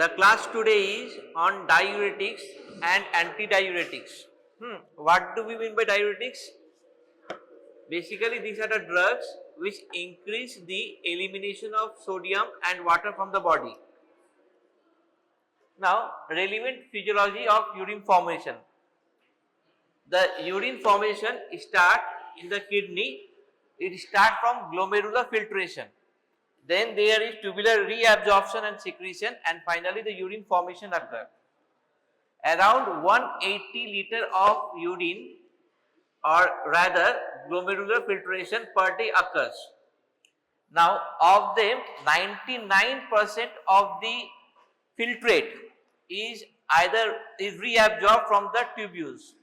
The class today is on diuretics and antidiuretics. What do we mean by diuretics? Basically, these are the drugs which increase the elimination of sodium and water from the body. Now, relevant physiology of urine formation. The urine formation start in the kidney. It starts from glomerular filtration. Then there is tubular reabsorption and secretion, and finally the urine formation occurs. Around 180 liter of urine, or rather glomerular filtration per day occurs. Now of them 99% of the filtrate is reabsorbed from the tubules,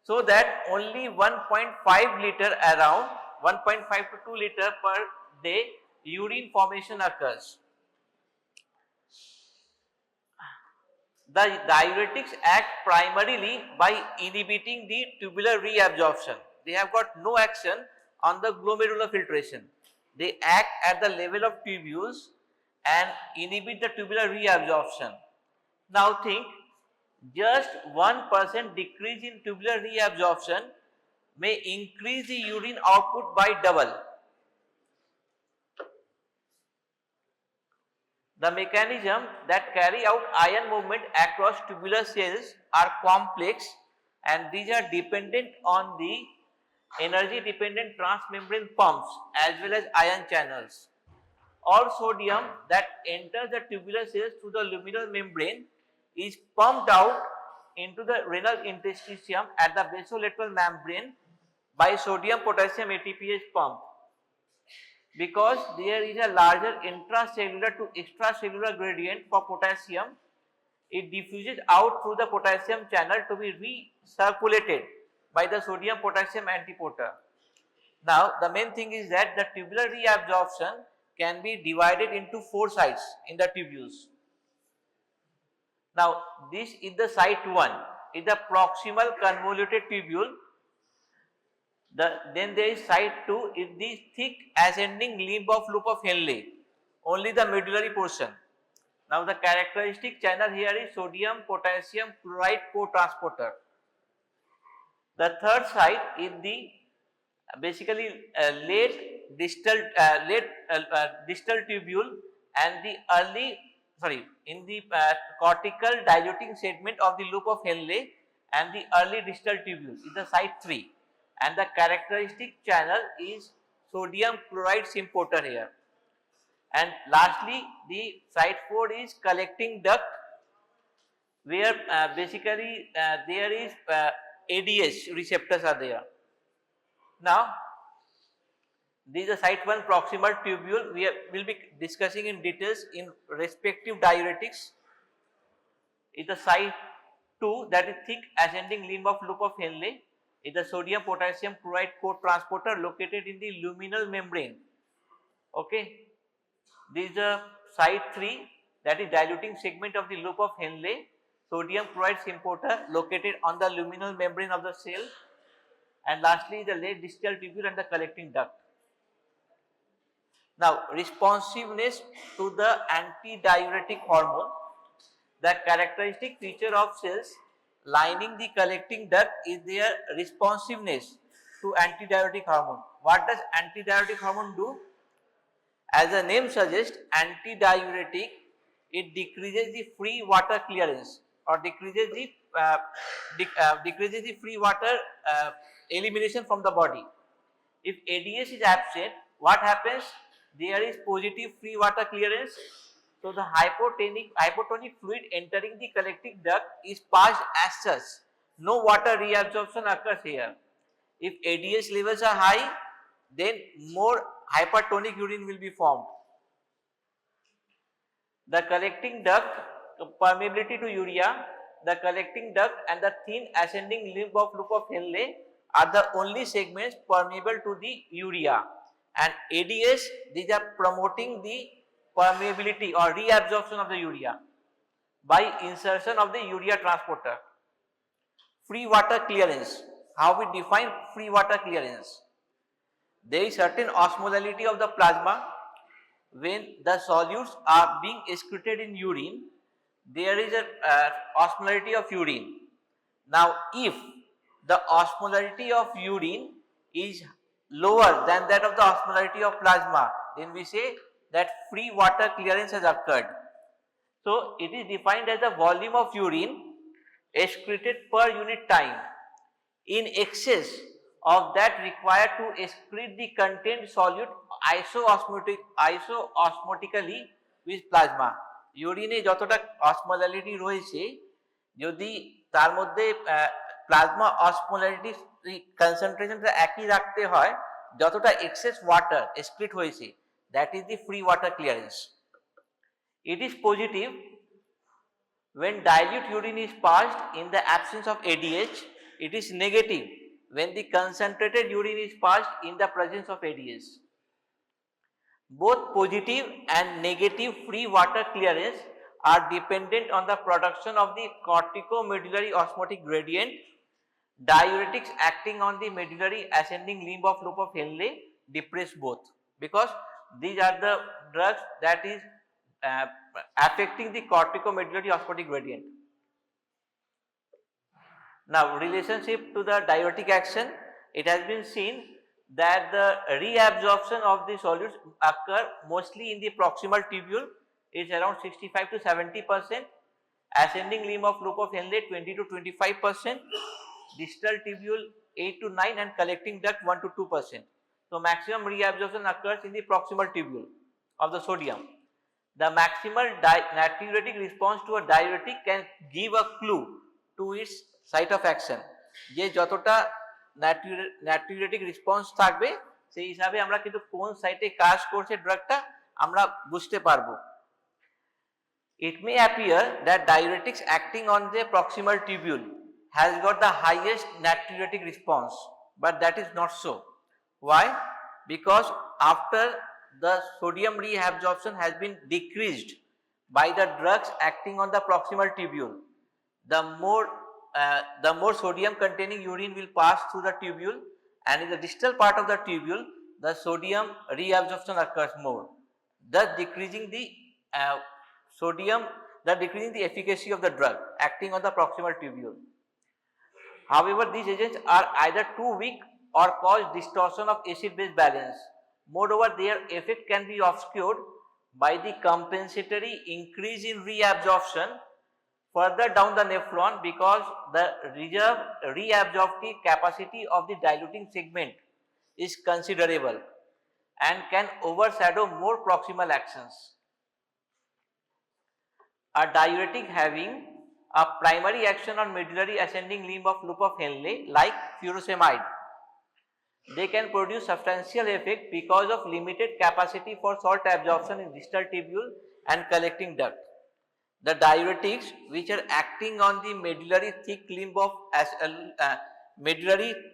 so that only 1.5 liter, around 1.5 to 2 liter per day urine formation occurs. The diuretics act primarily by inhibiting the tubular reabsorption. They have got no action on the glomerular filtration. They act at the level of tubules and inhibit the tubular reabsorption. Now think, just 1% decrease in tubular reabsorption may increase the urine output by double. The mechanism that carry out ion movement across tubular cells are complex, and these are dependent on the energy dependent transmembrane pumps as well as ion channels. All sodium that enters the tubular cells through the luminal membrane is pumped out into the renal interstitium at the basolateral membrane by sodium potassium ATPase pump. Because there is a larger intracellular to extracellular gradient for potassium, it diffuses out through the potassium channel to be recirculated by the sodium potassium antiporter. Now the main thing is that the tubular reabsorption can be divided into 4 sites in the tubules. Now this is the site 1, is the proximal convoluted tubule. Then there is site 2, is the thick ascending limb of loop of Henle, only the medullary portion. Now the characteristic channel here is sodium potassium chloride co-transporter. The third site is the basically late distal tubule and the in the cortical diluting segment of the loop of Henle and the early distal tubule is the site 3. And the characteristic channel is sodium chloride symporter here. And lastly, the site 4 is collecting duct, where basically there is ADS receptors are there. Now, this is the site 1 proximal tubule. We will be discussing in details in respective diuretics. Is the site 2, that is thick ascending limb of loop of Henle, is the sodium potassium chloride co-transporter located in the luminal membrane. Okay, this is the site 3, that is diluting segment of the loop of Henle, sodium chloride symporter located on the luminal membrane of the cell, and lastly the late distal tubule and the collecting duct. Now responsiveness to the antidiuretic hormone. The characteristic feature of cells lining the collecting duct is their responsiveness to antidiuretic hormone. What does antidiuretic hormone do? As the name suggests, antidiuretic, it decreases the free water clearance or decreases the free water elimination from the body. If ADS is absent, what happens? There is positive free water clearance. So the hypotonic fluid entering the collecting duct is passed as such. No water reabsorption occurs here. If ADS levels are high, then more hypertonic urine will be formed. The collecting duct permeability to urea, the collecting duct and the thin ascending limb of loop of Henle are the only segments permeable to the urea, and ADS, these are promoting the permeability or reabsorption of the urea by insertion of the urea transporter. Free water clearance. How we define free water clearance? There is certain osmolality of the plasma when the solutes are being excreted in urine, there is a osmolarity of urine. Now, if the osmolarity of urine is lower than that of the osmolarity of plasma, then we say that free water clearance has occurred. So, it is defined as the volume of urine excreted per unit time in excess of that required to excrete the contained solute isoosmotically with plasma. ইউরিনে যতটা osmolarity রয়েছে, যদি তার মধ্যে plasma osmolarity কনসেন্ট্রেশনটা একই রাখতে হয় যতটা access water excrete হয়েছে, that is the free water clearance. It is positive when dilute urine is passed in the absence of ADH. It is negative when the concentrated urine is passed in the presence of ADH. Both positive and negative free water clearance are dependent on the production of the corticomedullary osmotic gradient. Diuretics acting on the medullary ascending limb of loop of Henle depress both, because these are the drugs that is affecting the corticomedullary osmotic gradient. Now, relationship to the diuretic action, it has been seen that the reabsorption of the solutes occur mostly in the proximal tubule, is around 65 to 70%, ascending limb of loop of Henle 20 to 25%, distal tubule 8 to 9, and collecting duct 1 to 2%. So, maximum reabsorption occurs in the proximal tubule of the sodium. The maximal natriuretic response to a diuretic can give a clue to its site of action. যে যতটা natriuretic response থাকবে সেই হিসাবে আমরা কিন্তু কোন সাইটে কাজ করছে ড্রাগটা আমরা বুঝতে পারবো। It may appear that diuretics acting on the proximal tubule has got the highest natriuretic response, but that is not so. Why? Because after the sodium reabsorption has been decreased by the drugs acting on the proximal tubule, the more sodium containing urine will pass through the tubule, and in the distal part of the tubule the sodium reabsorption occurs more, thus decreasing the decreasing the efficacy of the drug acting on the proximal tubule. However, these agents are either too weak or cause distortion of acid-base balance. Moreover, their effect can be obscured by the compensatory increase in reabsorption further down the nephron, because the reabsorptive capacity of the diluting segment is considerable and can overshadow more proximal actions. A diuretic having a primary action on medullary ascending limb of loop of Henle, like furosemide, they can produce substantial effect because of limited capacity for salt absorption in distal tubule and collecting duct. The diuretics which are acting on the medullary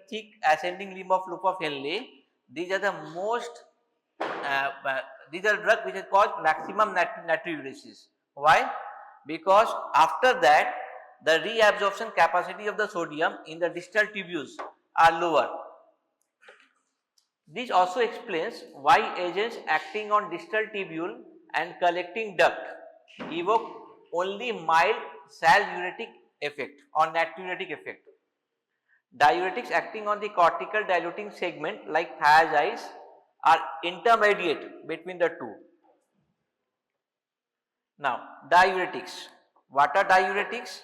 thick ascending limb of loop of Henle, these are the most these are drugs which is called maximum natriuresis. Why? Because after that the reabsorption capacity of the sodium in the distal tubules are lower. This also explains why agents acting on distal tubule and collecting duct evoke only mild saluretic effect or natriuretic effect. Diuretics acting on the cortical diluting segment like thiazides are intermediate between the two. Now, diuretics. What are diuretics?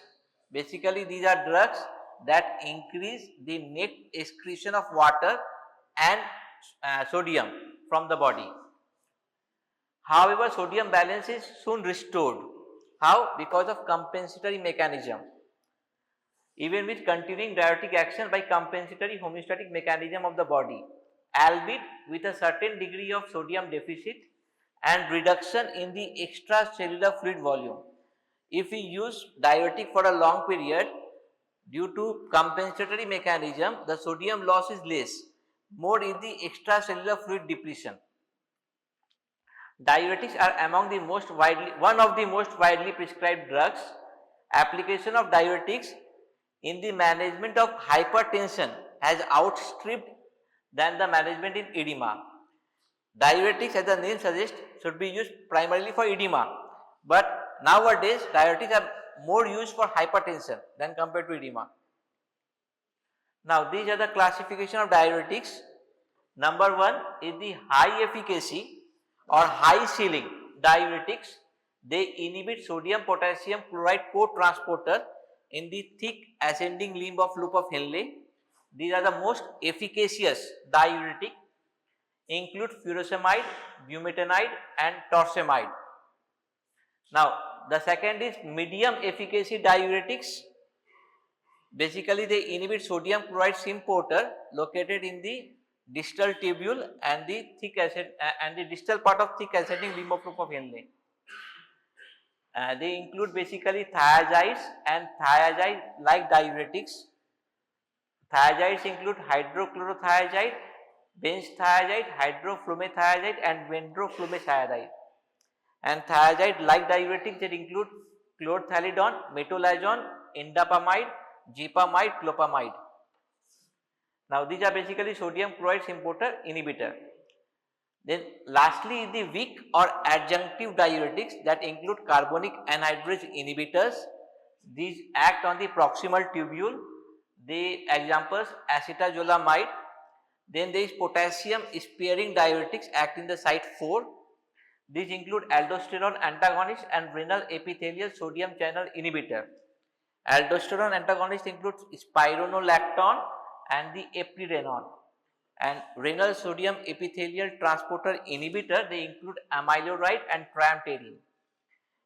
Basically, these are drugs that increase the net excretion of water and sodium from the body. However, sodium balance is soon restored. How? Because of compensatory mechanism. Even with continuing diuretic action by compensatory homeostatic mechanism of the body, albeit with a certain degree of sodium deficit and reduction in the extracellular fluid volume. If we use diuretic for a long period, due to compensatory mechanism, the sodium loss is less, more in the extracellular fluid depletion. Diuretics are one of the most widely prescribed drugs. Application of diuretics in the management of hypertension has outstripped than the management in edema. Diuretics, as the name suggests, should be used primarily for edema, but nowadays diuretics are more used for hypertension than compared to edema. Now these are the classification of diuretics. Number 1 is the high efficacy or high ceiling diuretics. They inhibit sodium potassium chloride co-transporter in the thick ascending limb of loop of Henle. These are the most efficacious diuretic, include furosemide, bumetanide and torsemide. Now the second is medium efficacy diuretics. Basically they inhibit sodium chloride symporter located in the distal tubule and the thick acid and the distal part of thick ascending limb of loop of Henle. They include basically thiazides and thiazide like diuretics. Thiazides include hydrochlorothiazide, benzthiazide, hydroflumethiazide and vendroflumethiazide. And thiazide like diuretics that include chlorthalidone, metolazone, indapamide, gipamide, clopamide. Now these are basically sodium chloride symporter inhibitor. Then lastly the weak or adjunctive diuretics that include carbonic anhydrase inhibitors. These act on the proximal tubule. The examples acetazolamide. Then there is potassium sparing diuretics act in the site 4. These include aldosterone antagonist and renal epithelial sodium channel inhibitor. Aldosterone antagonist includes spironolactone and the eplerenone. And renal sodium epithelial transporter inhibitor, they include amiloride and triamterene.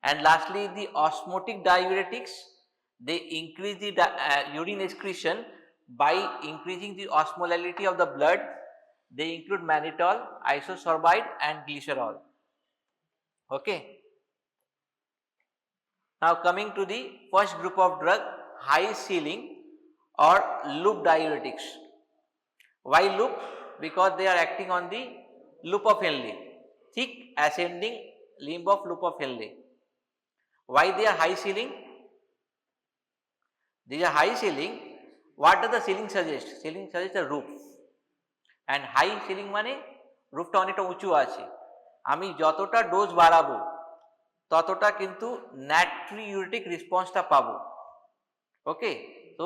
And lastly the osmotic diuretics, they increase the urine excretion by increasing the osmolality of the blood. They include mannitol, isosorbide and glycerol. Okay. Now coming to the first group of drug, high ceiling or loop diuretics. Why loop? Because they are acting on the loop of Henle, thick ascending limb of loop of Henle. Why they are high ceiling? These are high ceiling. What does the ceiling suggest? Ceiling suggests a roof. And high ceiling mane roof ta onekta uchu ache. Ami jotota dose barabo ততটা কিন্তু natriuretic response টা পাবো. Okay, so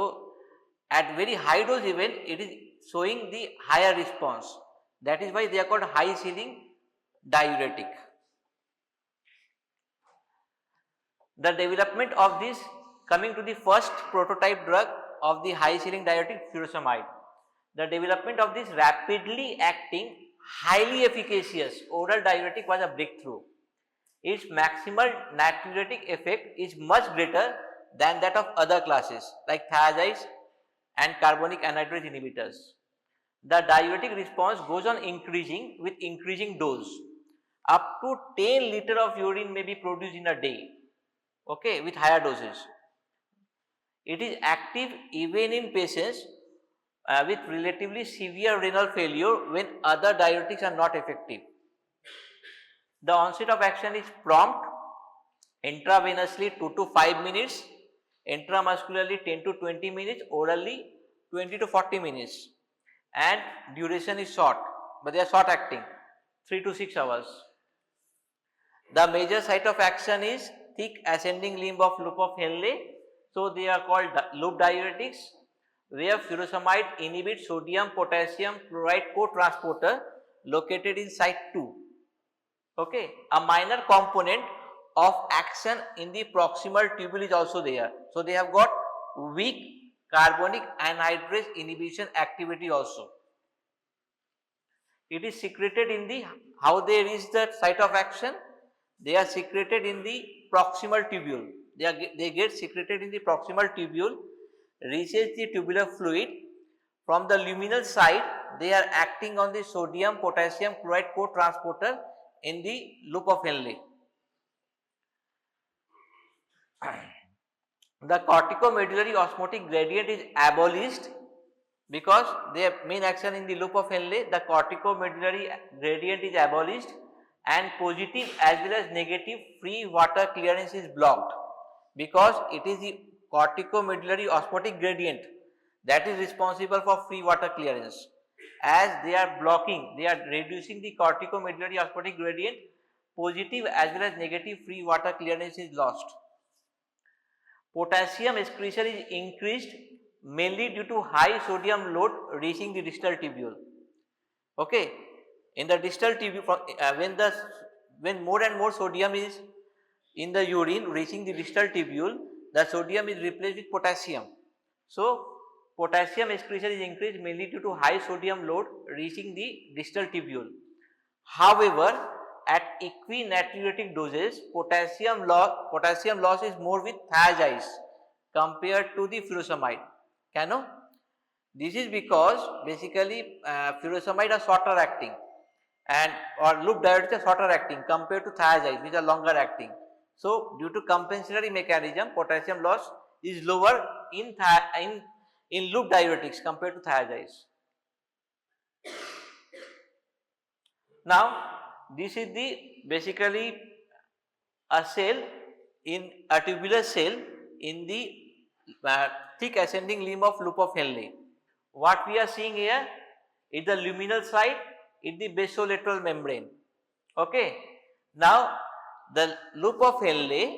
at very high dose even it is showing the higher response. That is why they are called high ceiling diuretic. The development of this, coming to the first prototype drug of the high ceiling diuretic, furosemide. The development of this rapidly acting highly efficacious oral diuretic was a breakthrough. Its maximal natriuretic effect is much greater than that of other classes like thiazides and carbonic anhydrase inhibitors. The diuretic response goes on increasing with increasing dose. Up to 10 liters of urine may be produced in a day, okay, with higher doses. It is active even in patients with relatively severe renal failure when other diuretics are not effective. The onset of action is prompt, intravenously 2 to 5 minutes, intramuscularly 10 to 20 minutes, orally 20 to 40 minutes, and duration is short, but they are short acting, 3 to 6 hours. The major site of action is thick ascending limb of loop of Henle, so they are called loop diuretics, where furosemide inhibits sodium potassium chloride co-transporter located in site 2. Okay, a minor component of action in the proximal tubule is also there. So they have got weak carbonic anhydrase inhibition activity also. It is secreted in the, how they reach the site of action? They are secreted in the proximal tubule. They get secreted in the proximal tubule, reaches the tubular fluid. From the luminal side, they are acting on the sodium potassium chloride co-transporter in the loop of Henle. The corticomedullary osmotic gradient is abolished because their main action in the loop of Henle, the corticomedullary gradient is abolished and positive as well as negative free water clearance is blocked, because it is the corticomedullary osmotic gradient that is responsible for free water clearance, as they are blocking, they are reducing the corticomedullary osmotic gradient, positive as well as negative free water clearance is lost. Potassium excretion is increased mainly due to high sodium load reaching the distal tubule. Okay, in the distal tubule, when more and more sodium is in the urine reaching the distal tubule, the sodium is replaced with potassium. So, potassium excretion is increased mainly due to high sodium load reaching the distal tubule. However, at equinatriuretic doses, potassium loss is more with thiazides compared to the furosemide. Can you know? This is because basically furosemide are shorter acting and or loop diuretics are shorter acting compared to thiazides which are longer acting. So, due to compensatory mechanism, potassium loss is lower in loop diuretics compared to thiazides. Now, this is the basically a cell in a tubular cell in the thick ascending limb of loop of Henle. What we are seeing here is the luminal side in the basolateral membrane. Okay. Now, the loop of Henle,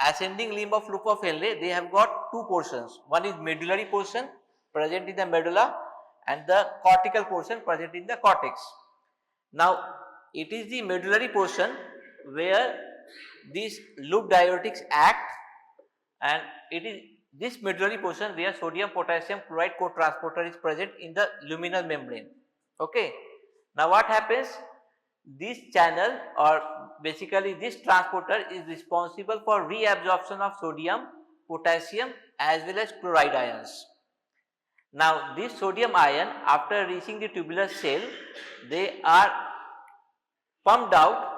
ascending limb of loop of Henle, they have got two portions. One is medullary portion present in the medulla and the cortical portion present in the cortex. Now, it is the medullary portion where these loop diuretics act, and it is this medullary portion where sodium potassium chloride cotransporter is present in the luminal membrane. Okay. Now, what happens? This channel or basically this transporter is responsible for reabsorption of sodium, potassium as well as chloride ions. Now, this sodium ion after reaching the tubular cell, they are pumped out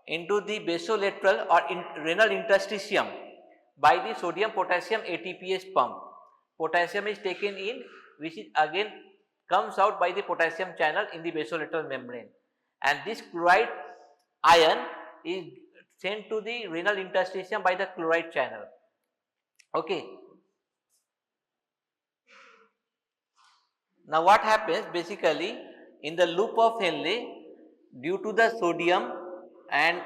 into the basolateral or renal interstitium by the sodium potassium ATPase pump. Potassium is taken in, which is again comes out by the potassium channel in the basolateral membrane, and this chloride ion is sent to the renal interstitium by the chloride channel. Okay. Now, what happens basically in the loop of Henle, due to the sodium and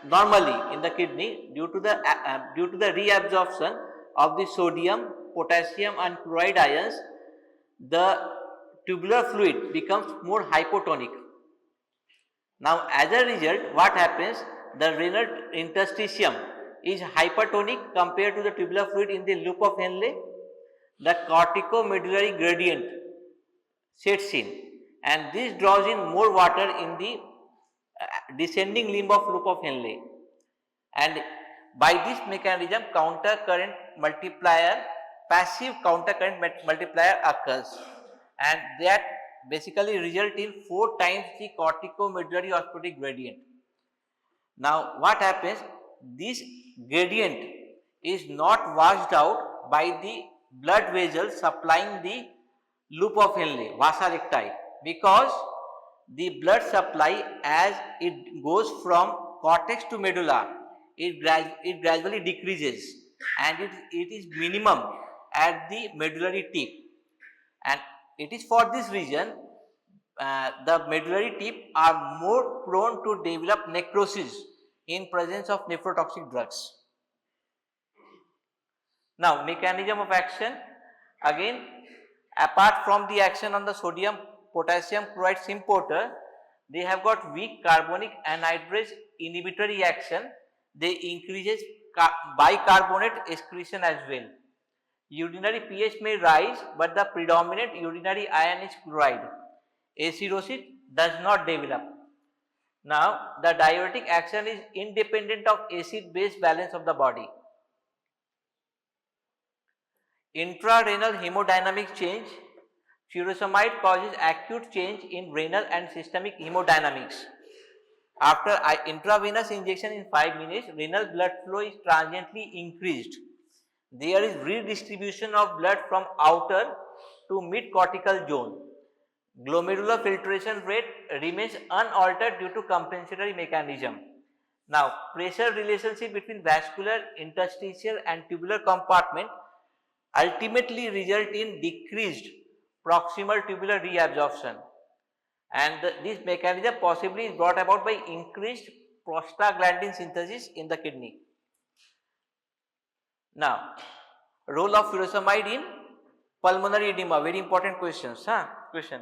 normally in the kidney due to the reabsorption of the sodium, potassium and chloride ions, the tubular fluid becomes more hypotonic. Now, as a result, what happens? The renal interstitium is hypertonic compared to the tubular fluid in the loop of Henle. The corticomedullary gradient sets in, and this draws in more water in the descending limb of loop of Henle, and by this mechanism counter current multiplier, passive counter current multiplier occurs, and that basically result in 4 times the corticomedullary osmotic gradient. Now, what happens? This gradient is not washed out by the blood vessels supplying the loop of Henle, vasa recti, because the blood supply as it goes from cortex to medulla, it gradually decreases, and it is minimum at the medullary tip, and it is for this reason the medullary tip are more prone to develop necrosis in presence of nephrotoxic drugs. Now, mechanism of action, again, apart from the action on the sodium potassium chloride symporter, they have got weak carbonic anhydrase inhibitory action. They increases bicarbonate excretion as well. Urinary pH may rise, but the predominant urinary ion is chloride. Acidosis does not develop. Now, the diuretic action is independent of acid-base balance of the body. Intrarenal hemodynamic change. Furosemide causes acute change in renal and systemic hemodynamics. After intravenous injection in 5 minutes, renal blood flow is transiently increased. There is redistribution of blood from outer to mid cortical zone. Glomerular filtration rate remains unaltered due to compensatory mechanism. Now, pressure relationship between vascular, interstitial and tubular compartment ultimately result in decreased proximal tubular reabsorption. and this mechanism possibly is brought about by increased prostaglandin synthesis in the kidney. Now, role of furosemide in pulmonary edema, very important questions. Question.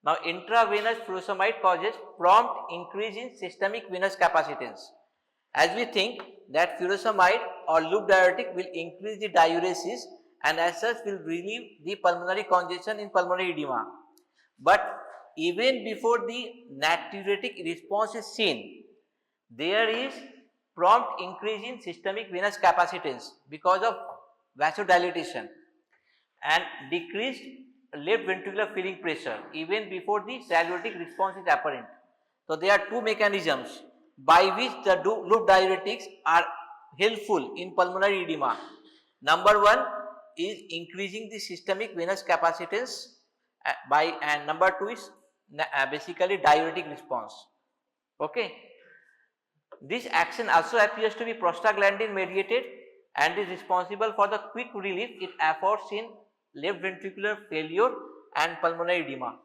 Now, intravenous furosemide causes prompt increase in systemic venous capacitance. As we think that furosemide or loop diuretic will increase the diuresis and as such will relieve the pulmonary congestion in pulmonary edema. But even before the natriuretic response is seen, there is prompt increase in systemic venous capacitance because of vasodilatation and decreased left ventricular filling pressure even before the diuretic response is apparent. So, there are two mechanisms by which the loop diuretics are helpful in pulmonary edema. Number one is increasing the systemic venous capacitance and number two is basically diuretic response. Okay. This action also appears to be prostaglandin mediated and is responsible for the quick relief it affords in left ventricular failure and pulmonary edema.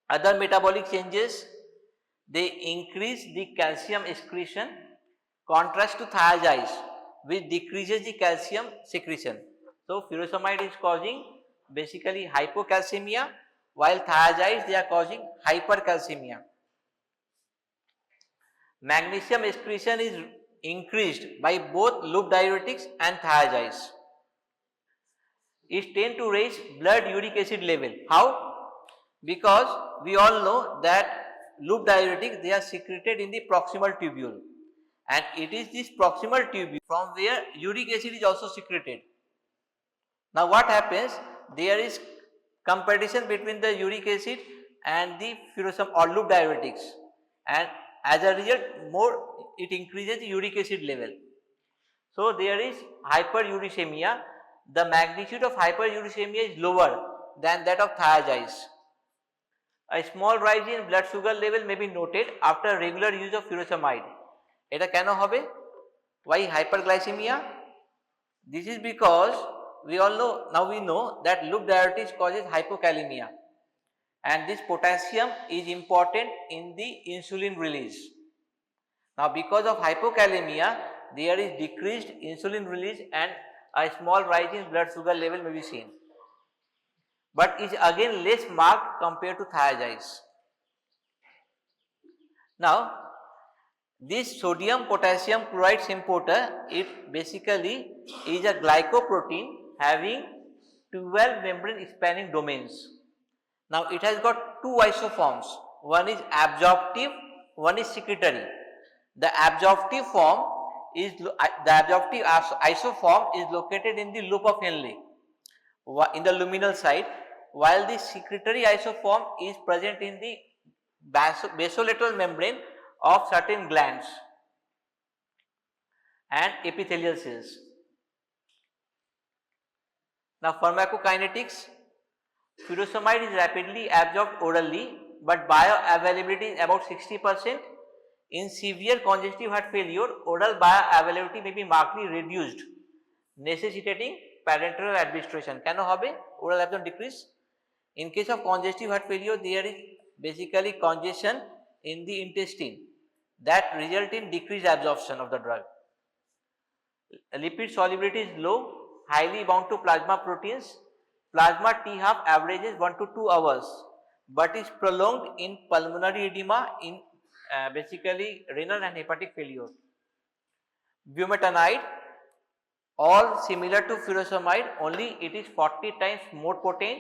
Other metabolic changes, they increase the calcium excretion, contrast to thiazides which decreases the calcium secretion. So, furosemide is causing basically hypocalcemia while thiazides they are causing hypercalcemia. Magnesium excretion is increased by both loop diuretics and thiazides. It tend to raise blood uric acid level. How? Because we all know that loop diuretics they are secreted in the proximal tubule and it is this proximal tubule from where uric acid is also secreted. Now what happens? There is competition between the uric acid and the furosemide or loop diuretics and as a result more it increases the uric acid level. So there is hyperuricemia. The magnitude of hyperuricemia is lower than that of thiazides. A small rise in blood sugar level may be noted after regular use of furosemide. Eta keno hobe? Why hyperglycemia? This is because we all know, now we know that loop diuretics causes hypokalemia and this potassium is important in the insulin release. Now because of hypokalemia there is decreased insulin release and a small rise in blood sugar level may be seen, but is again less marked compared to thiazides. Now this sodium potassium chloride symporter, it basically is a glycoprotein having 12 membrane spanning domains. Now it has got two isoforms, one is absorptive, one is secretory. The absorptive form is isoform is located in the loop of Henle in the luminal side, while the secretory isoform is present in the basolateral membrane of certain glands and epithelial cells. Now pharmacokinetics, furosemide is rapidly absorbed orally but bioavailability is about 60%. In severe congestive heart failure, oral bioavailability may be markedly reduced, necessitating parenteral administration. Keno hobe? Oral absorption decrease. In case of congestive heart failure, there is basically congestion in the intestine that result in decreased absorption of the drug. Lipid solubility is low, highly bound to plasma proteins. Plasma T-half averages 1 to 2 hours, but is prolonged in pulmonary edema in basically renal and hepatic failure. Bumetanide, all similar to furosemide, only it is 40 times more potent.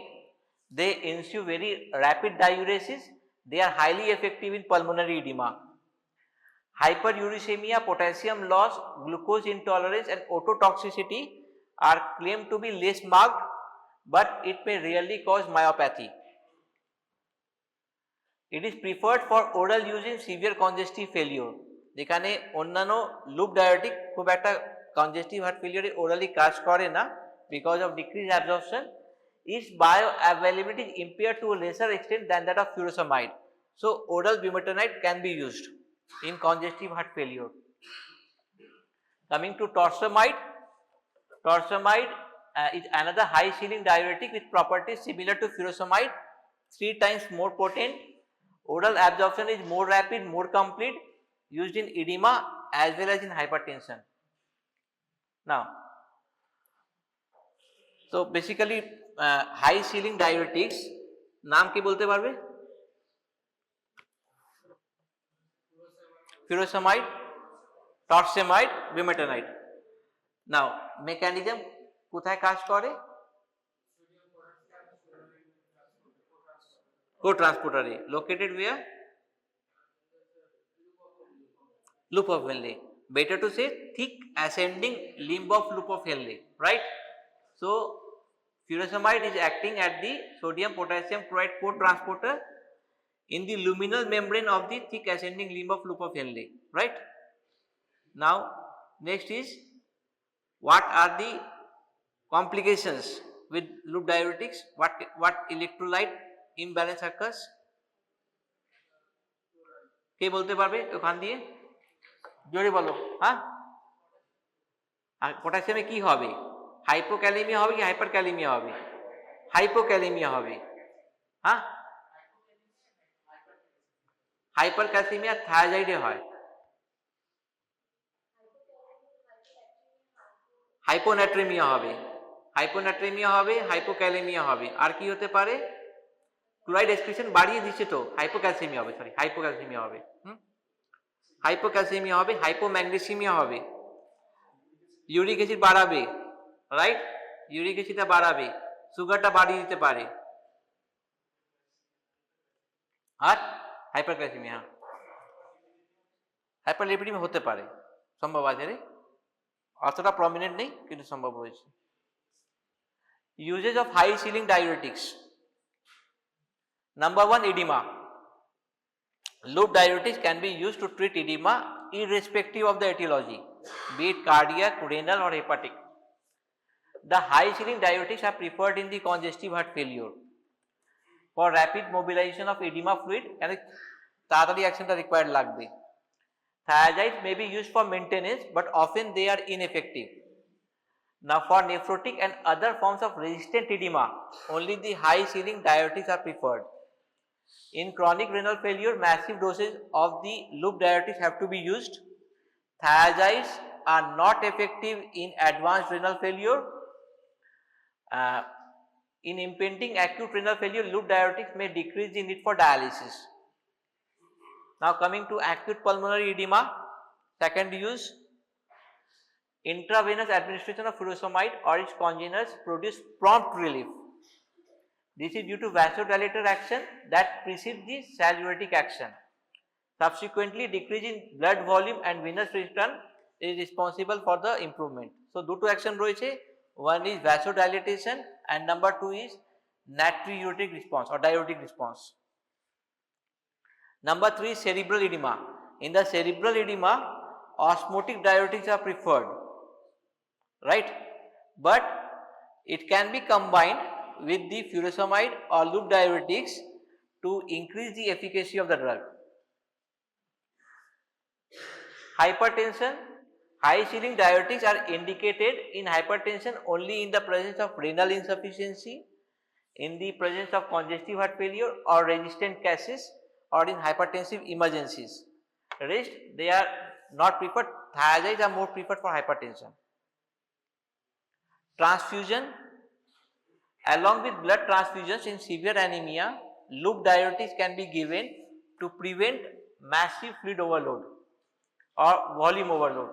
They ensure very rapid diuresis. They are highly effective in pulmonary edema. Hyperuricemia, potassium loss, glucose intolerance and ototoxicity are claimed to be less marked, but it may rarely cause myopathy. It is preferred for oral use in severe congestive failure. যেখানে অন্যান্য loop diuretic খুব একটা congestive heart failure orally কাজ করে না because of decreased absorption. Its bioavailability is impaired to a lesser extent than that of furosemide. So oral bumetanide can be used in congestive heart failure. Coming to torsemide, torsemide is another high ceiling diuretic with properties similar to furosemide, 3 times more potent Oral absorption is more rapid, more complete, used in edema as well as in hypertension. Now, so basically high ceiling diuretics নাম কি বলতে পারবে? Furosemide, torsemide, bumetanide. Now mechanism কোথায় কাজ করে? Co-transporter located where? Loop of Henle. Better to say thick ascending limb of loop of Henle, right? So furosemide is acting at the sodium potassium chloride co-transporter in the luminal membrane of the thick ascending limb of loop of Henle, right? Now next is what are the complications with loop diuretics? What electrolyte imbalance occurs? কে বলতে পারবে ওখান দিয়ে? জোরে বলো। হ্যাঁ, আর পটাশিয়ামে কি হবে? Hypokalemia হবে কি হাইপারক্যালেমিয়া হবে? হাইপোক্যালেমিয়া হবে। হ্যাঁ, হাইপারক্যালসিমিয়া থায়াজাইডে হয়। হাইপোনাট্রেমিয়া হবে, হাইপোনাট্রেমিয়া হবে, হাইপোক্যালেমিয়া হবে। আর কি হতে পারে? ক্লোরাইড এক্সক্রিশন বাড়িয়ে দিচ্ছে তো, হাইপোক্যালসিমিয়া হবে, সরি হাইপোক্যালসিমিয়া হবে। হাইপোক্যালসিমিয়া হবে, হাইপোম্যাগনেসিমিয়া হবে, ইউরিক অ্যাসিড বাড়াবে, রাইট? ইউরিক অ্যাসিডটা বাড়াবে, সুগারটা বাড়িয়ে দিতে পারে। আর হাইপারক্যালসিমিয়া, হাইপারলিপিডেমিয়া হতে পারে, সম্ভব আছে রে, অতটা প্রমিনেন্ট নেই কিন্তু সম্ভব হয়েছে। Uses of high ceiling diuretics. Number 1, edema. Loop diuretics can be used to treat edema irrespective of the etiology, be it cardiac, renal or hepatic. The high ceiling diuretics are preferred in the congestive heart failure for rapid mobilization of edema fluid and তাড়াতাড়ি অ্যাকশনটা required লাগবে. Thiazides may be used for maintenance but often they are ineffective. Now for nephrotic and other forms of resistant edema, only the high ceiling diuretics are preferred. In chronic renal failure, massive doses of the loop diuretics have to be used. Thiazides are not effective in advanced renal failure. In impending acute renal failure, loop diuretics may decrease the need for dialysis. Now coming to acute pulmonary edema, second use, intravenous administration of furosemide or its congeners produce prompt relief. This is due to vasodilator action that precedes the saluritic action. Subsequently, decrease in blood volume and venous return is responsible for the improvement. So, দুটো action রয়েছে, one is vasodilatation and number 2 is natriuretic response or diuretic response. Number 3 is cerebral edema. In the cerebral edema, osmotic diuretics are preferred, right? But it can be combined with the furosemide or loop diuretics to increase the efficacy of the drug. Hypertension, high ceiling diuretics are indicated in hypertension only in the presence of renal insufficiency, in the presence of congestive heart failure or resistant cases, or in hypertensive emergencies. Rest they are not preferred. Thiazides are more preferred for hypertension. Transfusion, along with blood transfusions in severe anemia, loop diuretics can be given to prevent massive fluid overload or volume overload.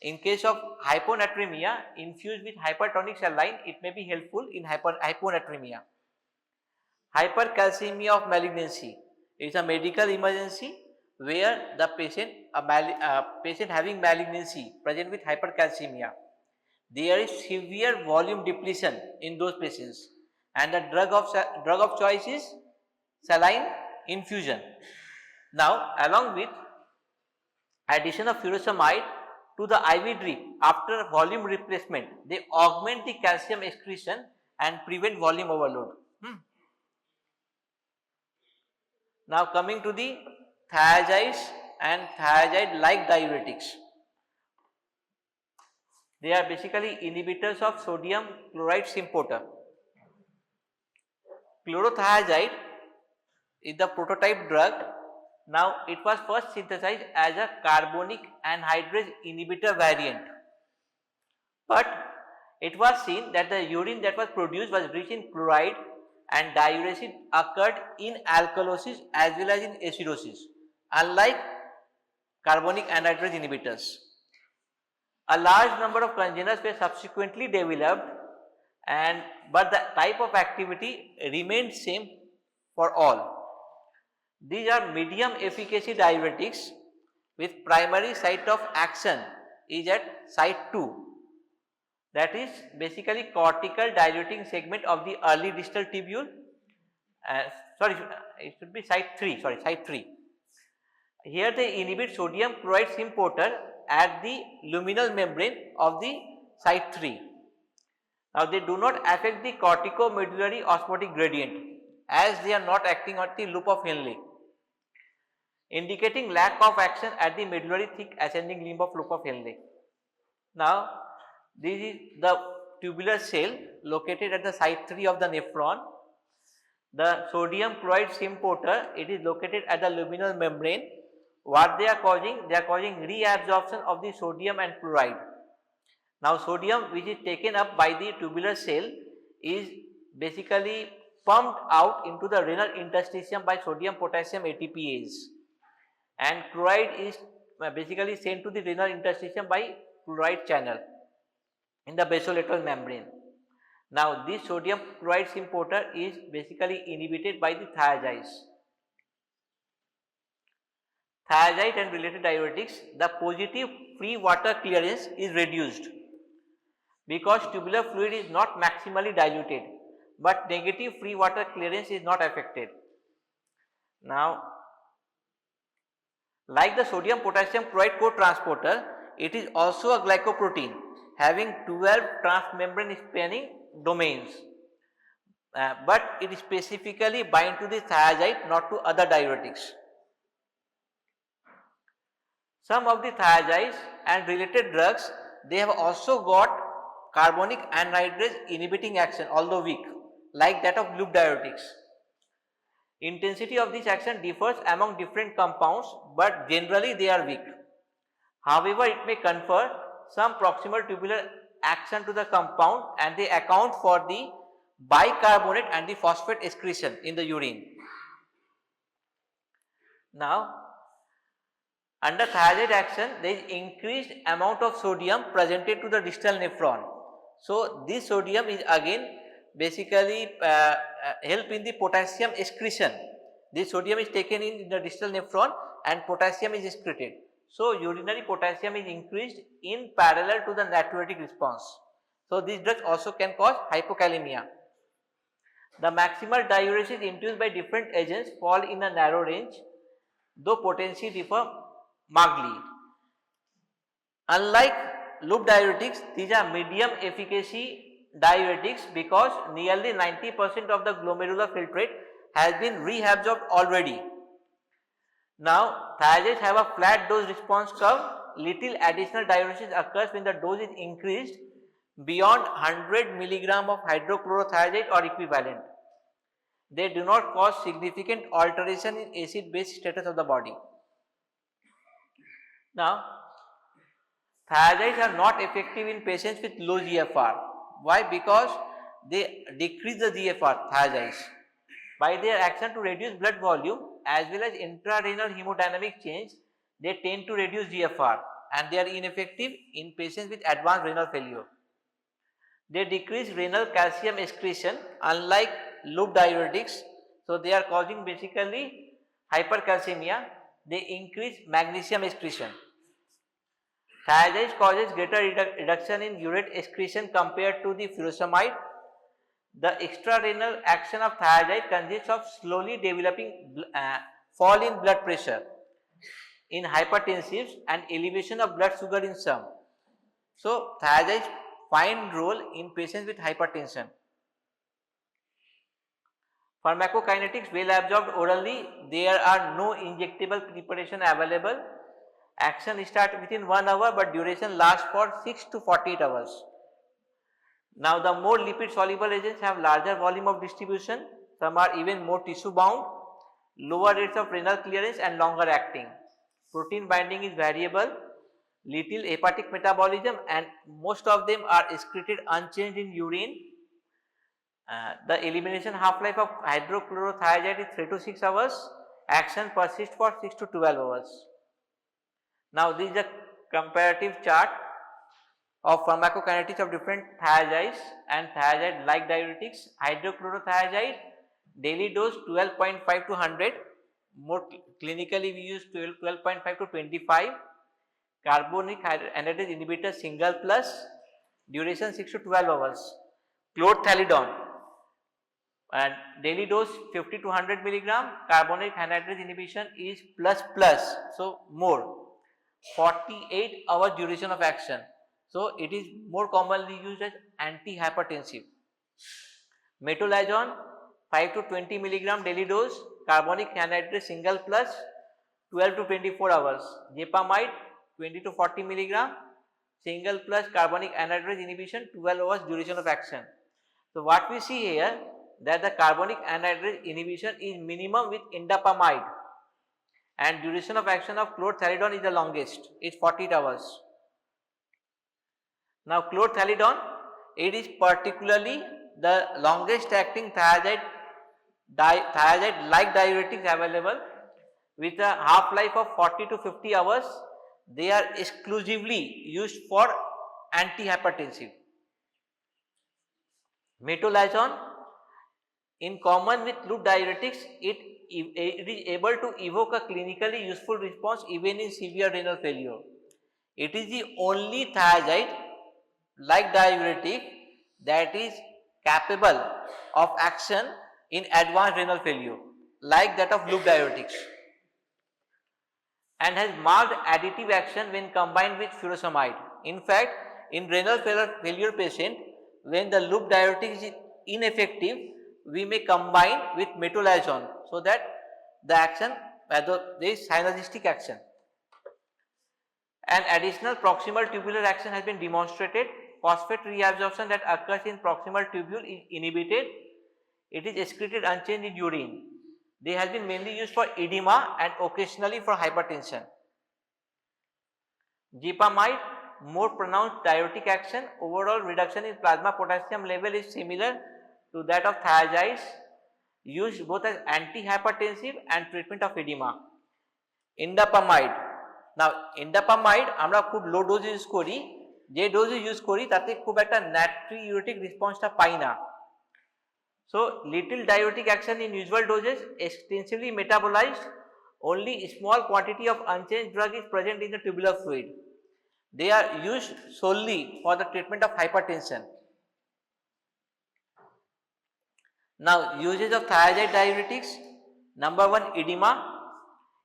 In case of hyponatremia infused with hypertonic saline, it may be helpful in hyponatremia. Hypercalcemia of malignancy is a medical emergency where the patient having malignancy present with hypercalcemia, there is severe volume depletion in those patients and the drug of choice is saline infusion. Now along with addition of furosemide to the IV drip after volume replacement, they augment the calcium excretion and prevent volume overload. Now coming to the thiazides and thiazide like diuretics. They are basically inhibitors of sodium chloride symporter. Chlorothiazide is the prototype drug. Now it was first synthesized as a carbonic anhydrase inhibitor variant, but it was seen that the urine that was produced was rich in chloride and diuresis occurred in alkalosis as well as in acidosis, unlike carbonic anhydrase inhibitors. A large number of congeners were subsequently developed, but the type of activity remained same for all. These are medium efficacy diuretics with primary site of action is at site 2, that is basically cortical dilating segment of the early distal tubule. It should be site 3, site 3. Here they inhibit sodium chloride symporter at the luminal membrane of the site 3. Now they do not affect the corticomedullary osmotic gradient as they are not acting on the loop of Henle, indicating lack of action at the medullary thick ascending limb of loop of Henle. Now this is the tubular cell located at the site 3 of the nephron. The sodium chloride symporter, it is located at the luminal membrane. What they are causing? They are causing reabsorption of the sodium and chloride. Now sodium which is taken up by the tubular cell is basically pumped out into the renal interstitium by sodium potassium ATPase, and chloride is basically sent to the renal interstitium by chloride channel in the basolateral membrane. Now this sodium chloride symporter is basically inhibited by the thiazides. Thiazide and related diuretics, the positive free water clearance is reduced because tubular fluid is not maximally diluted, but negative free water clearance is not affected. Now, like the sodium potassium chloride co-transporter, it is also a glycoprotein having 12 transmembrane spanning domains, but it specifically binds to the thiazide, not to other diuretics. Some of the thiazides and related drugs, they have also got carbonic anhydrase inhibiting action, although weak, like that of loop diuretics. Intensity of this action differs among different compounds, but generally they are weak. However, it may confer some proximal tubular action to the compound, and they account for the bicarbonate and the phosphate excretion in the urine. Now, under thiazide action, there is increased amount of sodium presented to the distal nephron. So this sodium is again basically help in the potassium excretion. This sodium is taken in the distal nephron and potassium is excreted. So urinary potassium is increased in parallel to the natriuretic response. So these drugs also can cause hypokalemia. The maximal diuresis induced by different agents fall in a narrow range, though potency differ markedly. Unlike loop diuretics, these are medium efficacy diuretics because nearly 90% of the glomerular filtrate has been reabsorbed already. Now, thiazides have a flat dose response curve. Little additional diuresis occurs when the dose is increased beyond 100 mg of hydrochlorothiazide or equivalent. They do not cause significant alteration in acid-base status of the body. Now, thiazides are not effective in patients with low GFR. Why? Because they decrease the GFR, thiazides. By their action to reduce blood volume as well as intrarenal hemodynamic change, they tend to reduce GFR, and they are ineffective in patients with advanced renal failure. They decrease renal calcium excretion unlike loop diuretics, so they are causing basically hypercalcemia. They increase magnesium excretion. Thiazides causes greater reduction in urate excretion compared to the furosemide. The extrarenal action of thiazide consists of slowly developing fall in blood pressure in hypertensives and elevation of blood sugar in some. So, thiazides find role in patients with hypertension. Pharmacokinetics well absorbed orally. There are no injectable preparation available. Action starts within 1 hour, but duration lasts for 6 to 48 hours. Now, the more lipid soluble agents have larger volume of distribution. Some are even more tissue bound. lower rates of renal clearance and longer acting. Protein binding is variable, little hepatic metabolism, and most of them are excreted unchanged in urine. The elimination half-life of hydrochlorothiazide is 3 to 6 hours. Action persists for 6 to 12 hours. Now this is a comparative chart of pharmacokinetics of different thiazides and thiazide-like diuretics. Hydrochlorothiazide daily dose 12.5 to 100. More clinically we use 12.5 to 25. Carbonic anhydrase inhibitor single plus, duration 6 to 12 hours. Chlorthalidone and daily dose 50 to 100 milligram. Carbonic anhydrase inhibition is plus, so more, 48 hours duration of action. So it is more commonly used as antihypertensive. Metolazone 5 to 20 milligram daily dose. Carbonic anhydrase single plus, 12 to 24 hours. Jepamide 20 to 40 milligram single plus carbonic anhydrase inhibition, 12 hours duration of action. So what we see here, that the carbonic anhydrase inhibition is minimum with indapamide, and duration of action of chlorthalidone is the longest, it's 48 hours. Now chlorthalidone, it is particularly the longest acting thiazide-like diuretics available with a half-life of 40 to 50 hours. They are exclusively used for antihypertensive. Metolazone, in common with loop diuretics, it is able to evoke a clinically useful response even in severe renal failure. It is the only thiazide-like diuretic that is capable of action in advanced renal failure, like that of loop diuretics, and has marked additive action when combined with furosemide. In fact, in renal failure patient, when the loop diuretic is ineffective, we may combine with metolazone, so that the action, there is synergistic action. An additional proximal tubular action has been demonstrated. Phosphate reabsorption that occurs in proximal tubule is inhibited. It is excreted unchanged in urine. They have been mainly used for edema and occasionally for hypertension. Jepamide, more pronounced diuretic action. Overall reduction in plasma potassium level is similar to that of thiazides, used both as antihypertensive and treatment of edema. Indapamide. Now indapamide আমরা খুব low dose use করি, যে dose use করি তাতে খুব একটা natriuretic রেসপন্সটা পাই না. So little diuretic action in usual doses, extensively metabolized, only small quantity of unchanged drug is present in the tubular fluid. They are used solely for the treatment of hypertension. Now uses of thiazide diuretics. Number 1, edema.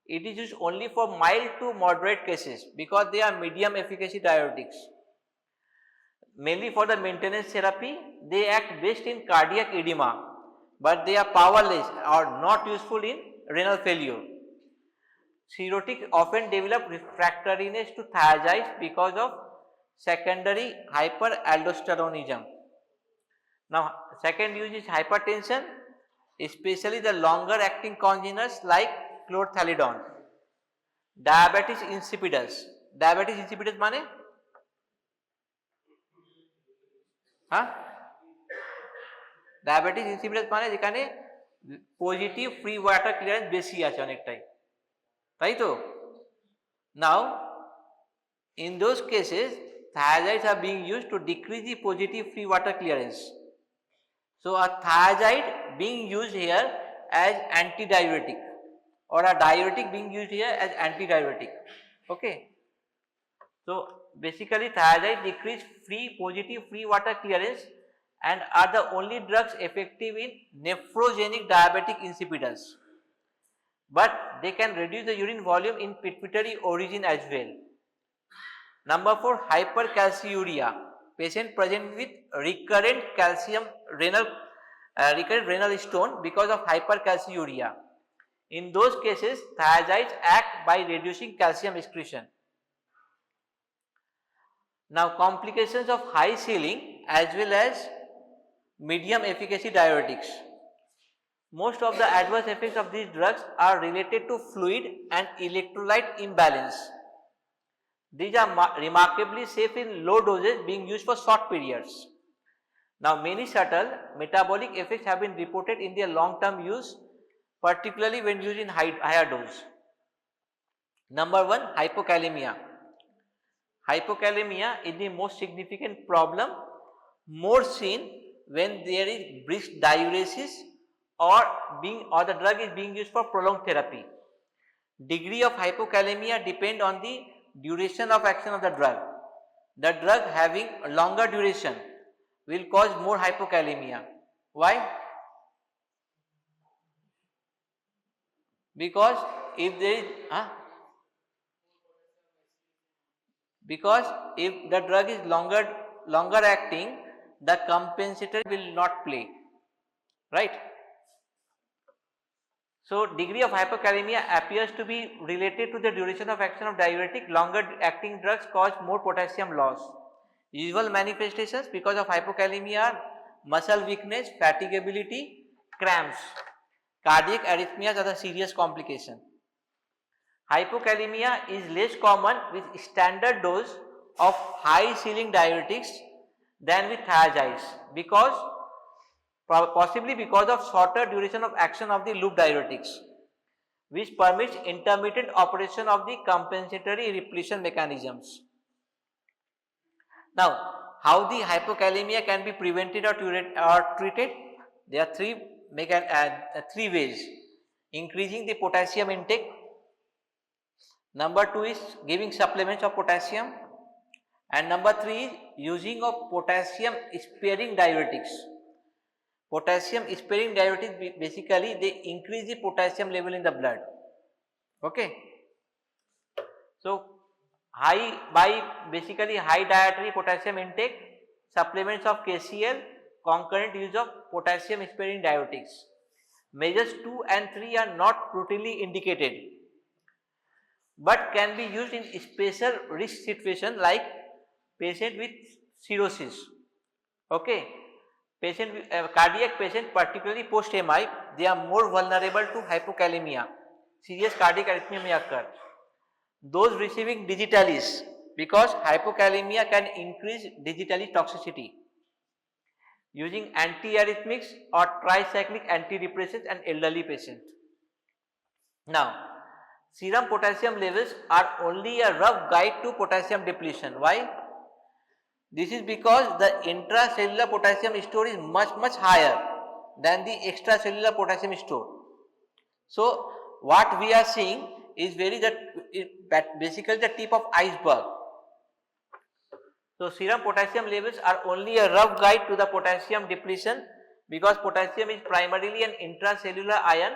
It is used only for mild to moderate cases because they are medium efficacy diuretics. Mainly for the maintenance therapy, they act best in cardiac edema, but they are powerless or not useful in renal failure. Cirrhotics often develop refractoriness to thiazides because of secondary hyperaldosteronism. Now second use is hypertension, especially the longer acting congeners like chlorthalidone. Diabetes insipidus. Diabetes insipidus মানে diabetes insipidus মানে যেখানে positive free water clearance বেশি আছে অনেকটাই, তাই তো? নাও in those cases thiazides are being used to decrease the positive free water clearance. So a thiazide being used here as antidiuretic, or a diuretic being used here as antidiuretic. Okay, so basically thiazide decrease positive free water clearance and are the only drugs effective in nephrogenic diabetic insipidus, but they can reduce the urine volume in pituitary origin as well. Number 4, hypercalciuria. Patient present with recurrent renal stone because of hypercalciuria. In those cases, thiazides act by reducing calcium excretion. Now complications of high ceiling as well as medium efficacy diuretics. Most of the adverse effects of these drugs are related to fluid and electrolyte imbalance. These are remarkably safe in low doses, being used for short periods. Now, many subtle metabolic effects have been reported in their long-term use, particularly when used in higher dose. Number 1, hypokalemia. Hypokalemia is the most significant problem, more seen when there is brisk diuresis or the drug is being used for prolonged therapy. Degree of hypokalemia depend on the duration of action of the drug. The drug having a longer duration will cause more hypokalemia. Why? Because if there is because if the drug is longer acting, the compensator will not play, right? So, degree of hypokalemia appears to be related to the duration of action of diuretic. Longer acting drugs cause more potassium loss. Usual manifestations because of hypokalemia are muscle weakness, fatigability, cramps. Cardiac arrhythmias are the serious complication. Hypokalemia is less common with standard dose of high ceiling diuretics than with thiazides possibly because of shorter duration of action of the loop diuretics, which permits intermittent operation of the compensatory repletion mechanisms. Now, how the hypokalemia can be prevented or treated? There are three ways. Increasing the potassium intake. Number 2 is giving supplements of potassium. And number 3 is using of potassium sparing diuretics. Potassium sparing diuretics basically they increase the potassium level in the blood. Okay. So, basically high dietary potassium intake, supplements of KCl, concurrent use of potassium sparing diuretics. Measures 2 and 3 are not routinely indicated, but can be used in special risk situation like patient with cirrhosis. Okay. Cardiac patient, particularly post MI, they are more vulnerable to hypokalemia. Serious cardiac arrhythmia may occur. Those receiving digitalis, because hypokalemia can increase digitalis toxicity. Using antiarrhythmics or tricyclic antidepressants and elderly patients. Now, serum potassium levels are only a rough guide to potassium depletion. Why? This is because the intracellular potassium store is much higher than the extracellular potassium store. So, what we are seeing is basically the tip of iceberg. So, serum potassium levels are only a rough guide to the potassium depletion because potassium is primarily an intracellular ion.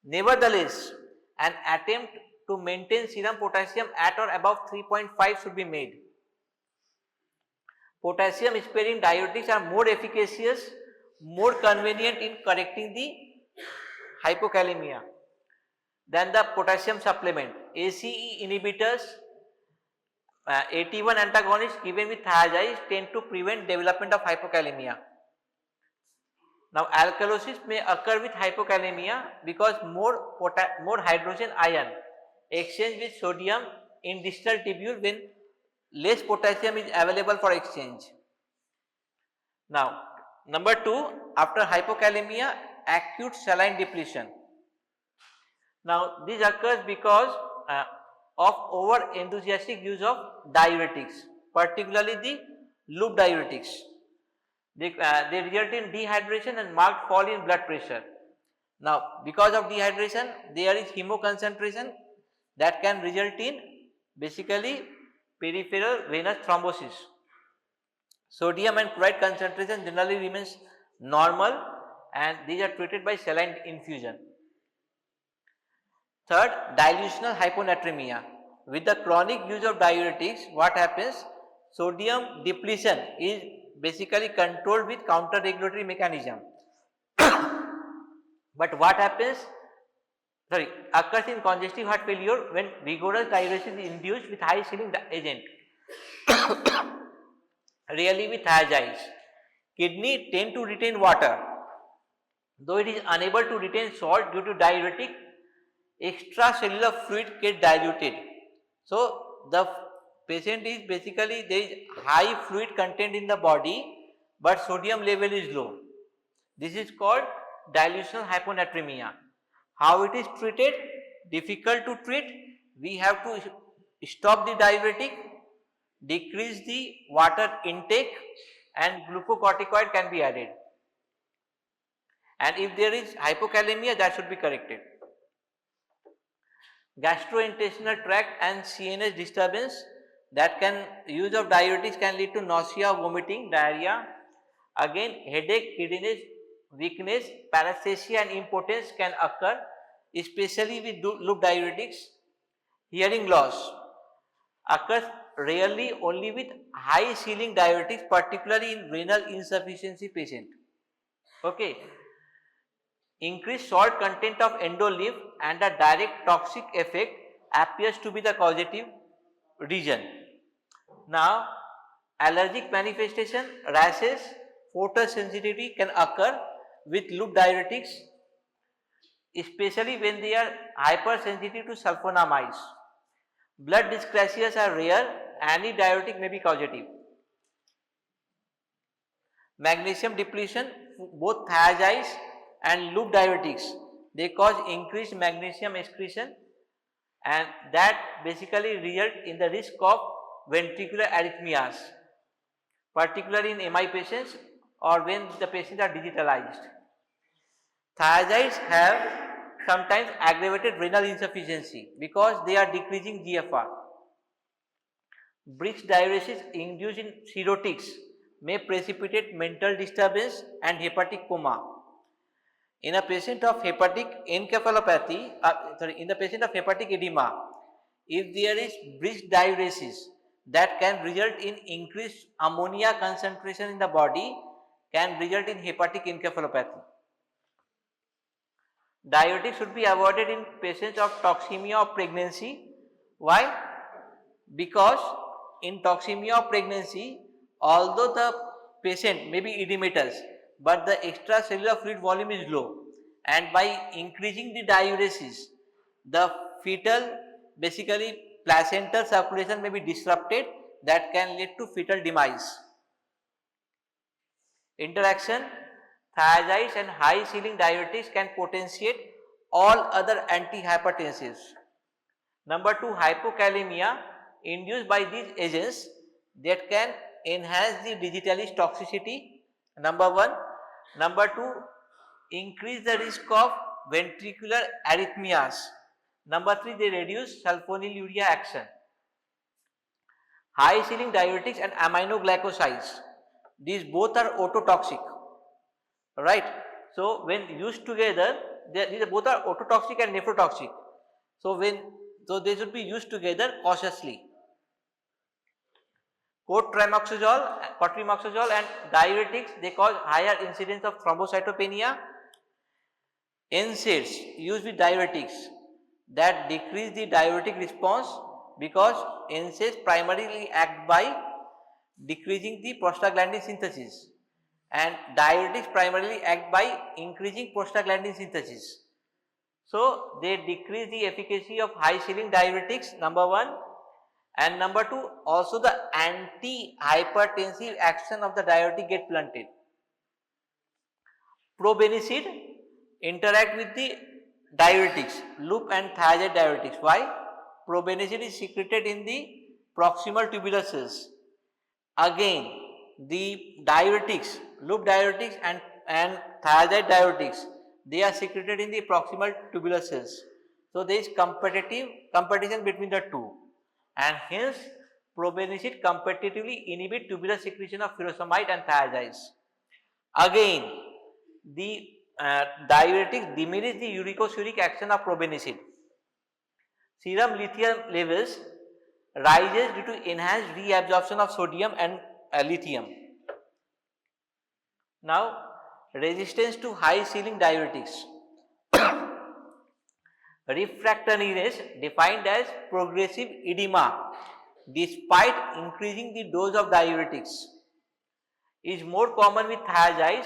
Nevertheless, an attempt to maintain serum potassium at or above 3.5 should be made. Potassium sparing diuretics are more efficacious, more convenient in correcting the hypokalemia than the potassium supplement. ACE inhibitors, AT1 antagonists given with thiazides tend to prevent development of hypokalemia. Now, alkalosis may occur with hypokalemia because more hydrogen ion exchange with sodium in distal tubule when less potassium is available for exchange. Now, number 2, after hypokalemia, acute saline depletion. Now, this occurs because of over enthusiastic use of diuretics, particularly the loop diuretics. They result in dehydration and marked fall in blood pressure. Now, because of dehydration, there is hemoconcentration that can result in basically peripheral venous thrombosis. Sodium and chloride concentration generally remains normal and these are treated by saline infusion. Third, dilutional hyponatremia. With the chronic use of diuretics, what happens? Sodium depletion is basically controlled with counter regulatory mechanism. But what happens? Occurs in congestive heart failure when vigorous diuresis is induced with high ceiling agent. Really with thiazides. Kidney tend to retain water Though it is unable to retain salt due to diuretic, extracellular fluid get diluted. So the patient is basically, there is high fluid content in the body, but sodium level is low. This is called dilutional hyponatremia. How it is treated? Difficult to treat. We have to stop the diuretic, decrease the water intake, and glucocorticoid can be added. And if there is hypokalemia, that should be corrected. Gastrointestinal tract and CNS disturbance, that can, use of diuretics can lead to nausea, vomiting, diarrhea. Again, headache, giddiness, weakness, paresthesia and impotence can occur, especially with loop diuretics. Hearing loss occurs rarely, only with high ceiling diuretics, particularly in renal insufficiency patient. Okay. Increased salt content of endolymph and a direct toxic effect appears to be the causative reason. Now, allergic manifestation, rashes, photosensitivity can occur with loop diuretics, especially when they are hypersensitive to sulfonamides. Blood dyscrasias are rare, any diuretic may be causative. Magnesium depletion, both thiazides and loop diuretics, they cause increased magnesium excretion, and that basically result in the risk of ventricular arrhythmias, particularly in MI patients or when the patients are digitalized. Thiazides have sometimes aggravated renal insufficiency because they are decreasing GFR. Brisk diuresis induced in cirrhotics may precipitate mental disturbance and hepatic coma. In a patient of hepatic encephalopathy, in the patient of hepatic edema, if there is brisk diuresis, that can result in increased ammonia concentration in the body, can result in hepatic encephalopathy. Diuretics should be avoided in patients of toxemia of pregnancy. Why? Because in toxemia of pregnancy, although the patient may be edematous, but the extracellular fluid volume is low, and by increasing the diuresis, the fetal, basically placental circulation may be disrupted, that can lead to fetal demise. Interaction, thiazides and high ceiling diuretics can potentiate all other antihypertensives. Number 2, hypokalemia induced by these agents that can enhance the digitalis toxicity. Number 1. Number 2, increase the risk of ventricular arrhythmias. Number 3, they reduce sulfonylurea action. High ceiling diuretics and aminoglycosides, these both are ototoxic, right? So when used together, these both are ototoxic and nephrotoxic. So they should be used together cautiously. Cotrimoxazole and diuretics, they cause higher incidence of thrombocytopenia. NSAIDs used with diuretics, that decrease the diuretic response because NSAIDs primarily act by decreasing the prostaglandin synthesis, and diuretics primarily act by increasing prostaglandin synthesis. So they decrease the efficacy of high ceiling diuretics, number 1, and number 2, also the anti-hypertensive action of the diuretic get blunted. Probenecid interact with the diuretics, loop and thiazide diuretics. Why? Probenecid is secreted in the proximal tubular cells. Again, the diuretics, loop diuretics and thiazide diuretics, they are secreted in the proximal tubular cells. So there is competition between the two, and hence probenecid competitively inhibit tubular secretion of furosemide and thiazides. Again, the diuretics diminish the uricosuric action of probenecid. Serum lithium levels rises due to enhanced reabsorption of sodium and lithium. Now, resistance to high ceiling diuretics. Refractoriness, defined as progressive edema despite increasing the dose of diuretics, is more common with thiazides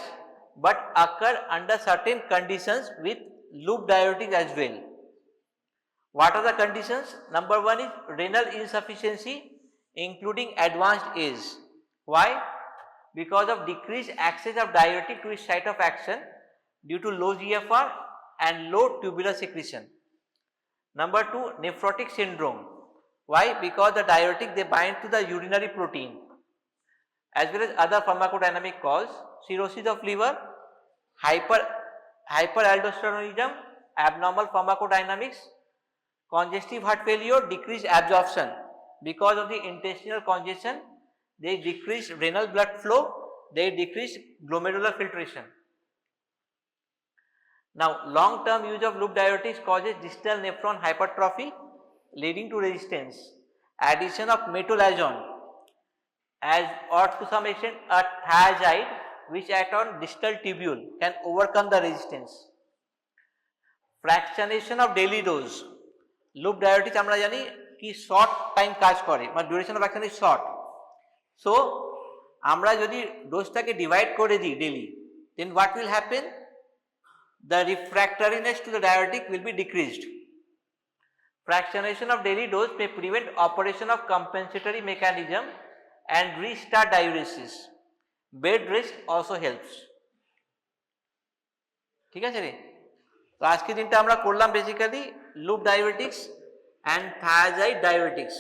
but occur under certain conditions with loop diuretics as well. What are the conditions? Number one is renal insufficiency including advanced age. Why? Because of decreased access of diuretic to its site of action due to low GFR and low tubular secretion. Number two, nephrotic syndrome. Why? Because the diuretic they bind to the urinary protein, as well as other pharmacodynamic cause, cirrhosis of liver, hyperaldosteronism, abnormal pharmacodynamics, congestive heart failure, decreased absorption. Because of the intestinal congestion, they decrease renal blood flow, they decrease glomerular filtration. Now, long-term use of loop diuretics causes distal nephron hypertrophy leading to resistance. Addition of metolazone as or to some extent a thiazide which act on distal tubule can overcome the resistance. Fractionation of daily dose. Loop diuretics আমরা জানি কি short time কাজ করে, মানে duration of action is short. So আমরা যদি ডোজটাকে divide করে দিই daily, then what will happen? The refractoriness to the diuretic will be decreased. Fractionation of daily dose may prevent operation of compensatory mechanism and restart diuresis. Bed rest also helps. ঠিক আছে রে? তো আজকে দিনটা আমরা করলাম basically loop diabetics and thiazide diabetics.